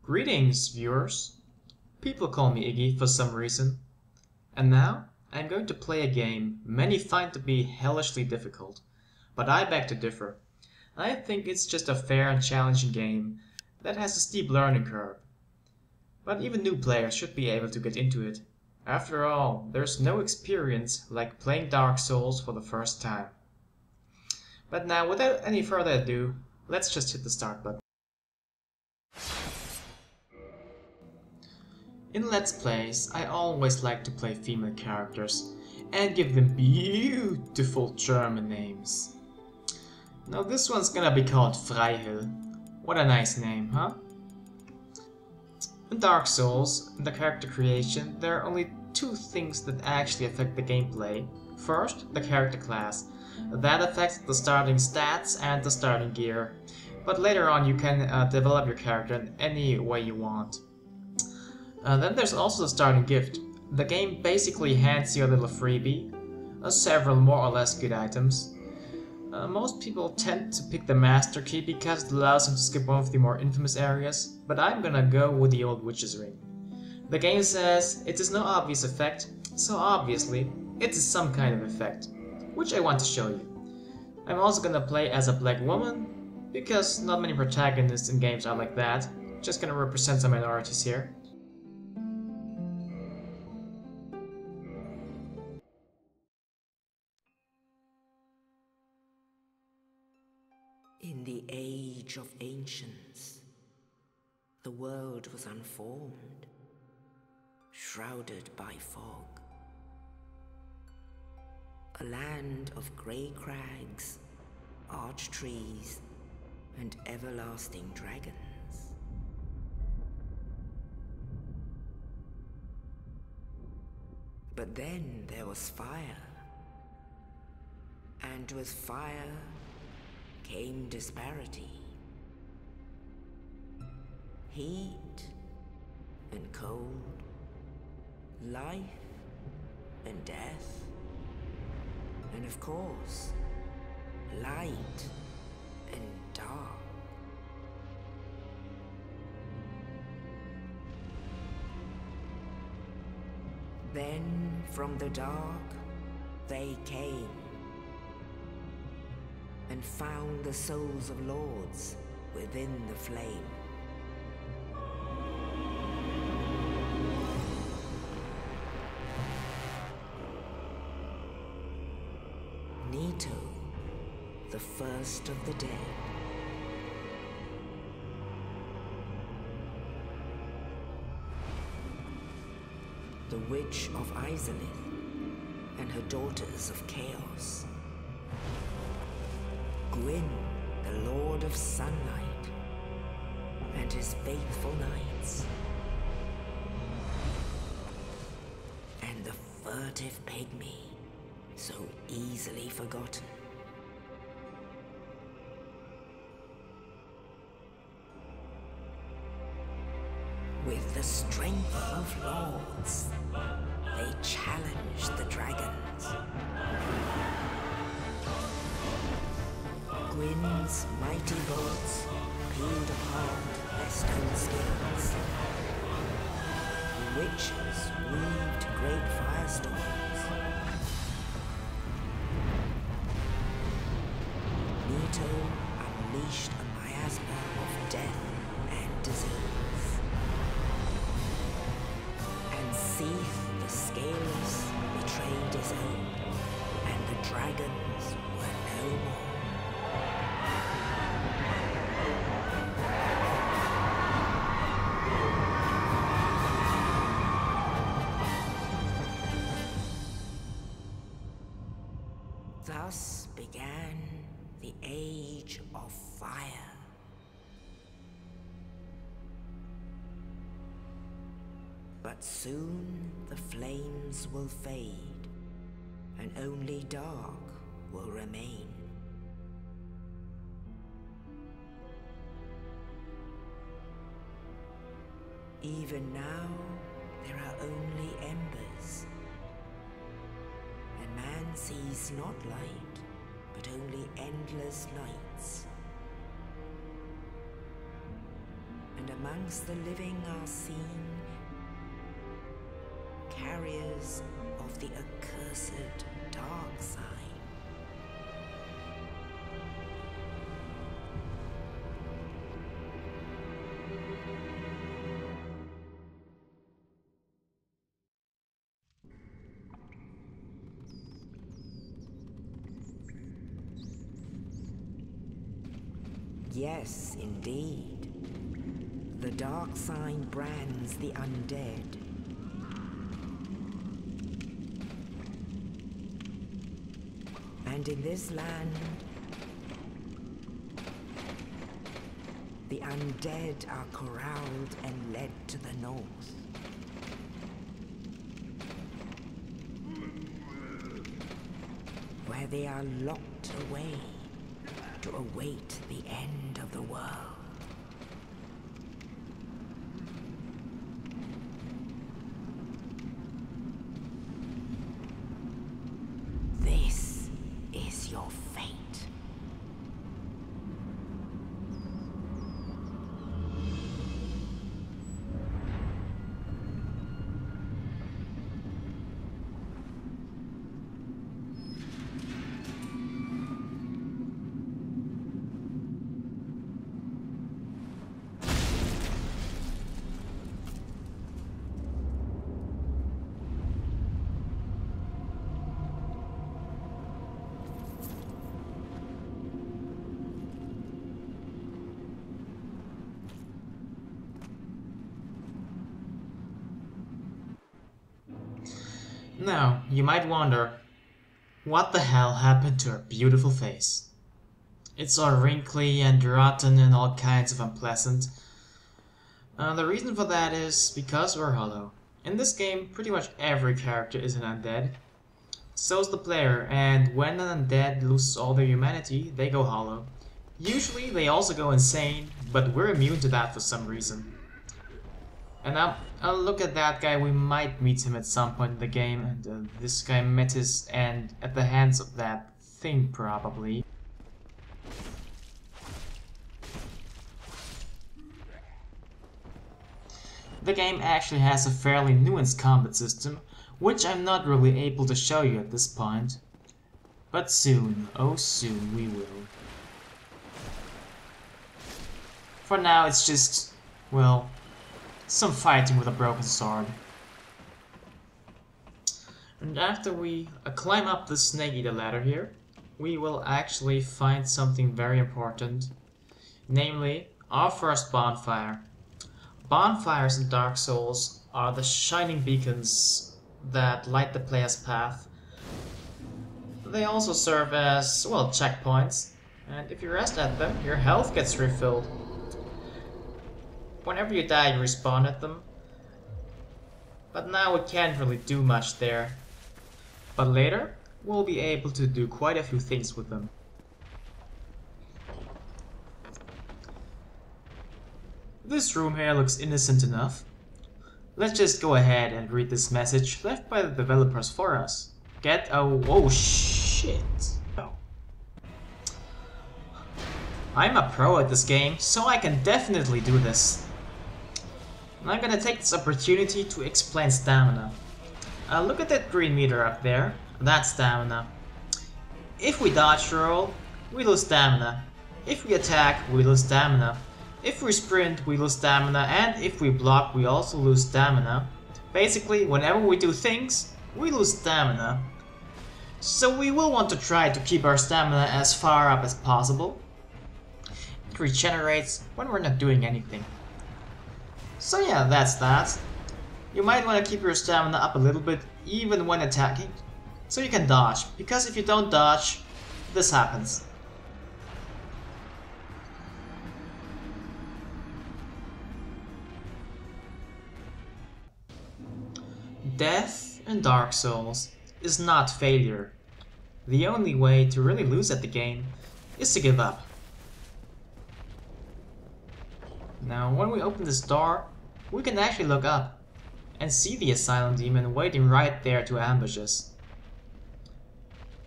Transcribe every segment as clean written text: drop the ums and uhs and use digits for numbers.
Greetings, viewers. People call me Iggy for some reason. And now, I'm going to play a game many find to be hellishly difficult. But I beg to differ. I think it's just a fair and challenging game that has a steep learning curve. But even new players should be able to get into it. After all, there's no experience like playing Dark Souls for the first time. But now, without any further ado, let's just hit the start button. In Let's Plays, I always like to play female characters and give them beautiful German names. Now this one's gonna be called Freihill. What a nice name, huh? In Dark Souls, in the character creation, there are only two things that actually affect the gameplay. First, the character class. That affects the starting stats and the starting gear. But later on you can develop your character in any way you want. Then there's also the starting gift. The game basically hands you a little freebie, several more or less good items. Most people tend to pick the Master Key because it allows them to skip one of the more infamous areas, but I'm gonna go with the old Witch's Ring. The game says it is no obvious effect, so obviously it is some kind of effect, which I want to show you. I'm also gonna play as a black woman, because not many protagonists in games are like that. Just gonna represent some minorities here. In the age of ancients, the world was unformed, shrouded by fog. A land of grey crags, arch trees, and everlasting dragons. But then there was fire, and with fire came disparity. Heat and cold, life and death, and of course, light and dark. Then from the dark they came and found the souls of lords within the flame. Nito, the first of the dead. The Witch of Izalith and her daughters of Chaos. Gwyn, the Lord of Sunlight, and his faithful knights. And the furtive pygmy, so easily forgotten. With the strength of lords, they challenged the dragons. Gwyn's mighty bolts peeled apart their stone skins. The witches weaved great firestorms. Nito unleashed a miasma of death and disease. And Seath the Scaleless betrayed his own, and the dragons were no more. Thus began the Age of Fire. But soon the flames will fade, and only dark will remain. Even now, there are only embers. And man sees not light, but only endless nights. And amongst the living are seen carriers of the accursed dark sign. Yes, indeed. The dark sign brands the undead. And in this land, the undead are corralled and led to the north. Where they are locked away to await the end of the world. This is your fate. Now, you might wonder, what the hell happened to her beautiful face? It's all wrinkly and rotten and all kinds of unpleasant. The reason for that is because we're hollow. In this game, pretty much every character is an undead. So's the player, and when an undead loses all their humanity, they go hollow. Usually they also go insane, but we're immune to that for some reason. And now, look at that guy, we might meet him at some point in the game, and this guy met his end at the hands of that thing, probably. The game actually has a fairly nuanced combat system, which I'm not really able to show you at this point. But soon, oh soon, we will. For now, it's just, well, some fighting with a broken sword. And after we climb up the snake eater ladder here, we will actually find something very important. Namely, our first bonfire. Bonfires in Dark Souls are the shining beacons that light the player's path. They also serve as, well, checkpoints. And if you rest at them, your health gets refilled. Whenever you die, you respawn at them. But now we can't really do much there. But later, we'll be able to do quite a few things with them. This room here looks innocent enough. Let's just go ahead and read this message left by the developers for us. Oh shit. Oh. I'm a pro at this game, so I can definitely do this. And I'm gonna take this opportunity to explain stamina. Look at that green meter up there. That's stamina. If we dodge roll, we lose stamina. If we attack, we lose stamina. If we sprint, we lose stamina, and if we block, we also lose stamina. Basically, whenever we do things, we lose stamina. So we will want to try to keep our stamina as far up as possible. It regenerates when we're not doing anything. So yeah, that's that. You might want to keep your stamina up a little bit, even when attacking, so you can dodge, because if you don't dodge, this happens. Death in Dark Souls is not failure. The only way to really lose at the game is to give up. Now, when we open this door, we can actually look up and see the Asylum Demon waiting right there to ambush us.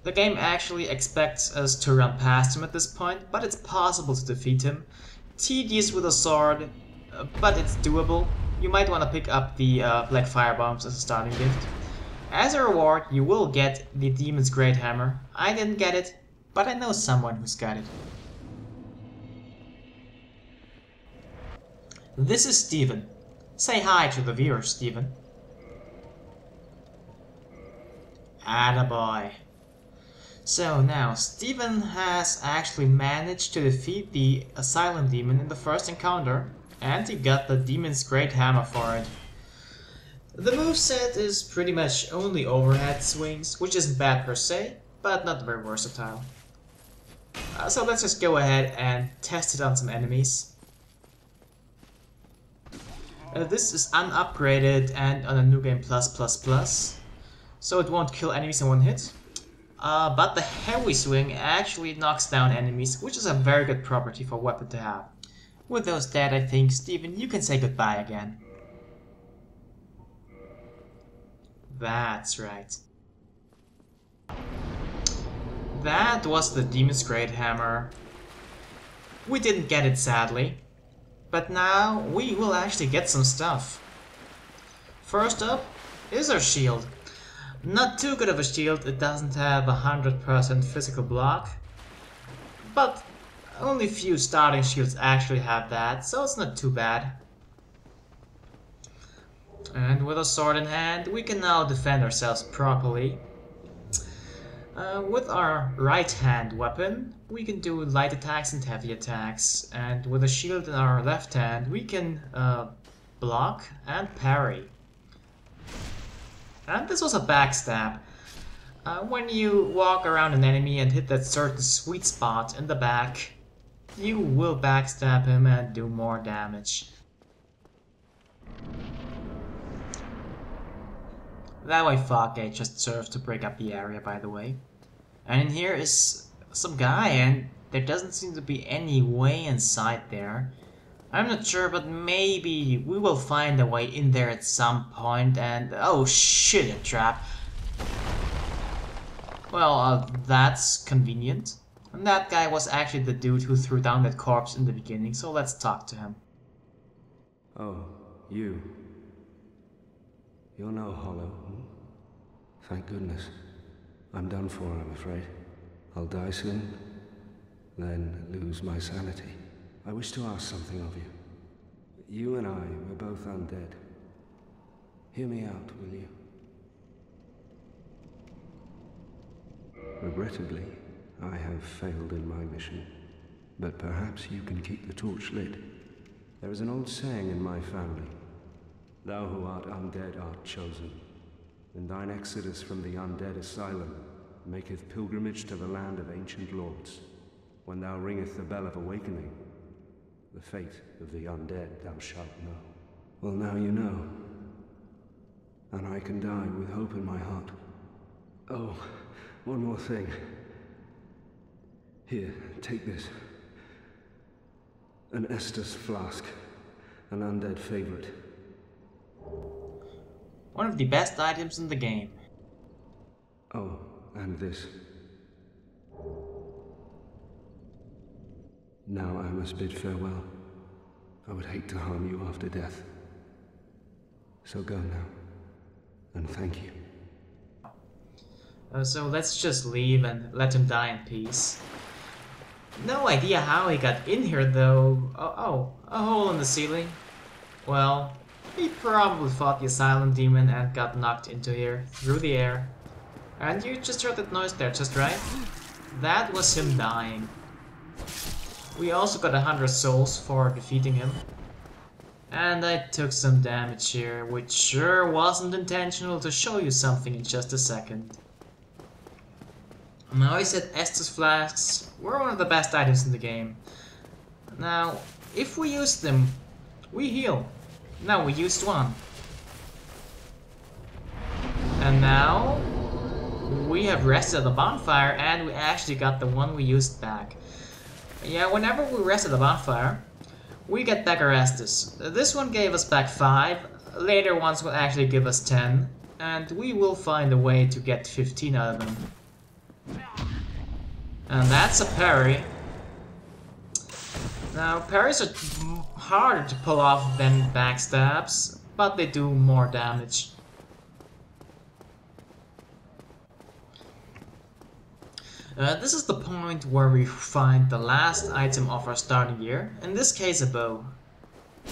The game actually expects us to run past him at this point, but it's possible to defeat him. Tedious with a sword, but it's doable. You might want to pick up the Black Fire Bombs as a starting gift. As a reward, you will get the Demon's Great Hammer. I didn't get it, but I know someone who's got it. This is Steven. Say hi to the viewers, Steven. Attaboy. So now, Steven has actually managed to defeat the Asylum Demon in the first encounter, and he got the Demon's Great Hammer for it. The moveset is pretty much only overhead swings, which isn't bad per se, but not very versatile. So let's just go ahead and test it on some enemies. This is unupgraded and on a New Game Plus, so it won't kill enemies in one hit. But the heavy swing actually knocks down enemies, which is a very good property for a weapon to have. With those dead, I think, Steven, you can say goodbye again. That's right. That was the Demon's Great Hammer. We didn't get it, sadly. But now we will actually get some stuff. First up is our shield. Not too good of a shield, it doesn't have 100% physical block. But only few starting shields actually have that, so it's not too bad. And with a sword in hand, we can now defend ourselves properly. With our right hand weapon, we can do light attacks and heavy attacks. And with a shield in our left hand, we can block and parry. And this was a backstab. When you walk around an enemy and hit that certain sweet spot in the back, you will backstab him and do more damage. That way Fog Gate just serves to break up the area, by the way. And in here is some guy, and there doesn't seem to be any way inside there. I'm not sure, but maybe we will find a way in there at some point, and oh shit, a trap. Well, that's convenient. And that guy was actually the dude who threw down that corpse in the beginning, so let's talk to him. Oh, you. You're no hollow. Thank goodness. I'm done for, I'm afraid. I'll die soon, then lose my sanity. I wish to ask something of you. You and I were both undead. Hear me out, will you? Regrettably, I have failed in my mission, but perhaps you can keep the torch lit. There is an old saying in my family. Thou who art undead art chosen, and thine exodus from the Undead Asylum maketh pilgrimage to the land of ancient lords. When thou ringeth the bell of awakening, the fate of the undead thou shalt know. Well, now you know, and I can die with hope in my heart. Oh, one more thing. Here, take this. An Estus flask, an undead favorite. One of the best items in the game. Oh, and this. Now I must bid farewell. I would hate to harm you after death. So go now, and thank you. So let's just leave and let him die in peace. No idea how he got in here though. Oh, a hole in the ceiling. Well, he probably fought the Asylum Demon and got knocked into here, through the air. And you just heard that noise there, just right? That was him dying. We also got 100 souls for defeating him. And I took some damage here, which sure wasn't intentional, to show you something in just a second. Now I said Estus flasks were one of the best items in the game. Now, if we use them, we heal. Now we used one. And now we have rested at the bonfire and we actually got the one we used back. Yeah, whenever we rest at the bonfire, we get back our Estus. This one gave us back 5, later ones will actually give us 10, and we will find a way to get 15 out of them. And that's a parry. Now, parries are harder to pull off than backstabs, but they do more damage. This is the point where we find the last item of our starting gear, in this case a bow.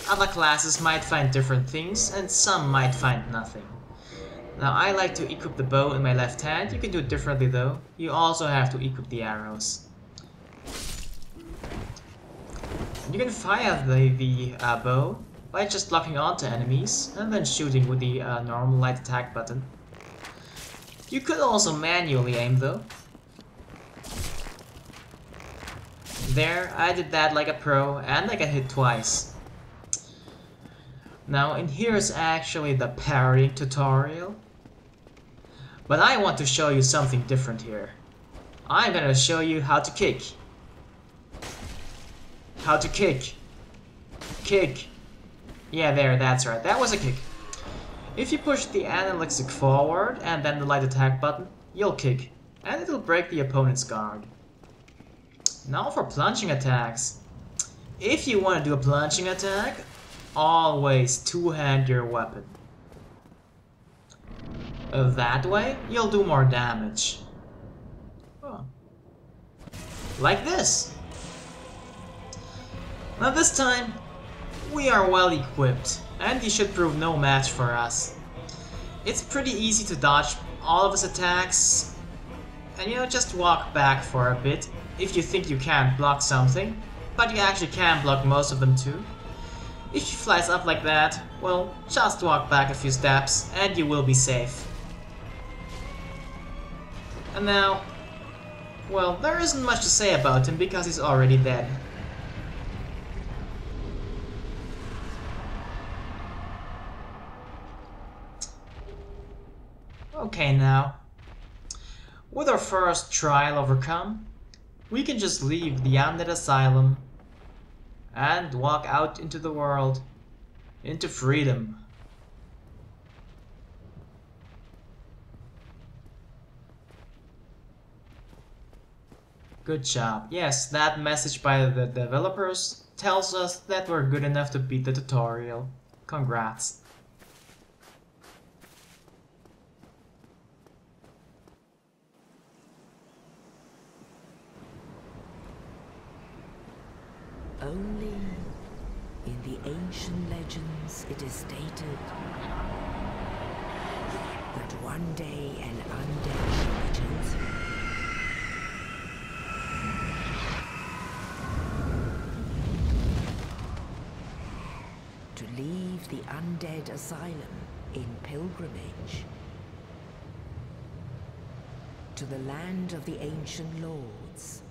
Other classes might find different things, and some might find nothing. Now I like to equip the bow in my left hand. You can do it differently though. You also have to equip the arrows. You can fire the bow by just locking onto enemies and then shooting with the normal light attack button. You could also manually aim though. There, I did that like a pro and I got hit twice. Now in here is actually the parrying tutorial. But I want to show you something different here. I'm gonna show you how to kick. How to kick. Kick. Yeah, there, that's right. That was a kick. If you push the analog stick forward and then the light attack button, you'll kick. And it'll break the opponent's guard. Now for plunging attacks. If you want to do a plunging attack, always two-hand your weapon. That way, you'll do more damage. Oh. Like this. Now this time, we are well equipped, and he should prove no match for us. It's pretty easy to dodge all of his attacks, and just walk back for a bit if you think you can't block something, but you actually can block most of them too. If he flies up like that, well, just walk back a few steps and you will be safe. And now, well, there isn't much to say about him because he's already dead. Okay now, with our first trial overcome, we can just leave the Undead Asylum and walk out into the world, into freedom. Good job. Yes, that message by the developers tells us that we're good enough to beat the tutorial. Congrats. Only in the ancient legends it is stated that one day an undead shall be chosen. To leave the Undead Asylum in pilgrimage to the land of the ancient lords.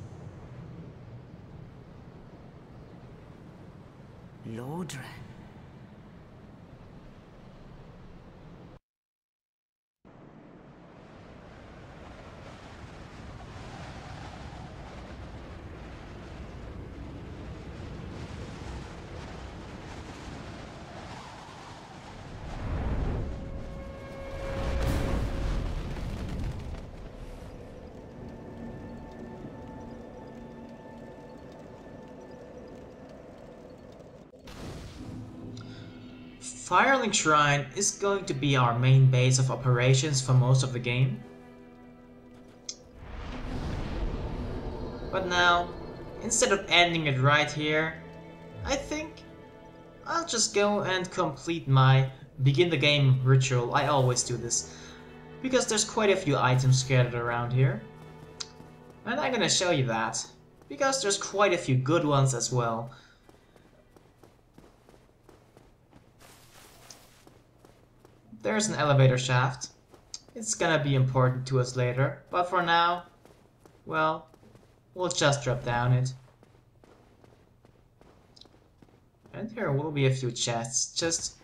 Lordran. Firelink Shrine is going to be our main base of operations for most of the game. But now, instead of ending it right here, I think I'll just go and complete my begin the game ritual. I always do this, because there's quite a few items scattered around here. And I'm gonna show you that, because there's quite a few good ones as well. There's an elevator shaft. It's gonna be important to us later, but for now, well, we'll just drop down it. And here will be a few chests.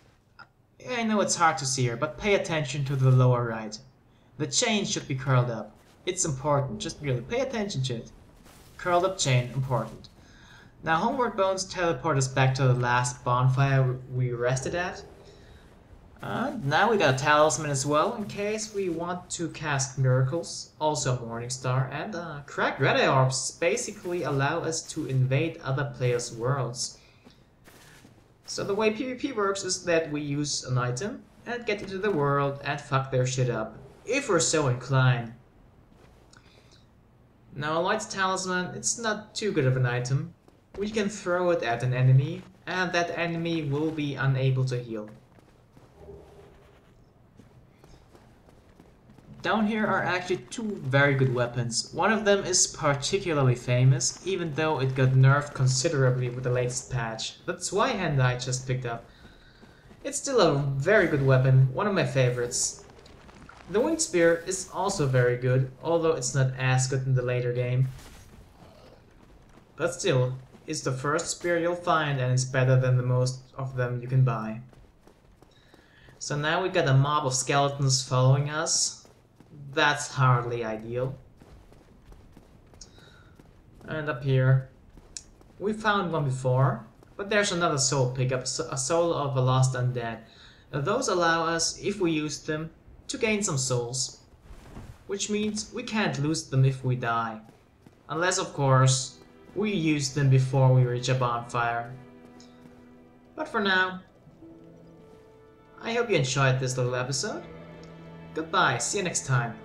I know it's hard to see here, but pay attention to the lower right. The chain should be curled up. It's important, just really pay attention to it. Curled up chain, important. Now Homeward Bones teleport us back to the last bonfire we rested at. Now we got a talisman as well, in case we want to cast miracles. Also Morningstar, and cracked red orbs basically allow us to invade other players' worlds. So the way PvP works is that we use an item and get into the world and fuck their shit up, if we're so inclined. Now a Light's Talisman, it's not too good of an item. We can throw it at an enemy, and that enemy will be unable to heal. Down here are actually two very good weapons. One of them is particularly famous, even though it got nerfed considerably with the latest patch. That's why I just picked up. It's still a very good weapon, one of my favorites. The Winged Spear is also very good, although it's not as good in the later game. But still, it's the first spear you'll find and it's better than the most of them you can buy. So now we got a mob of skeletons following us. That's hardly ideal. And up here, we found one before, but there's another soul pickup, a soul of a lost undead. Those allow us, if we use them, to gain some souls. Which means we can't lose them if we die. Unless, of course, we use them before we reach a bonfire. But for now, I hope you enjoyed this little episode. Goodbye, see you next time.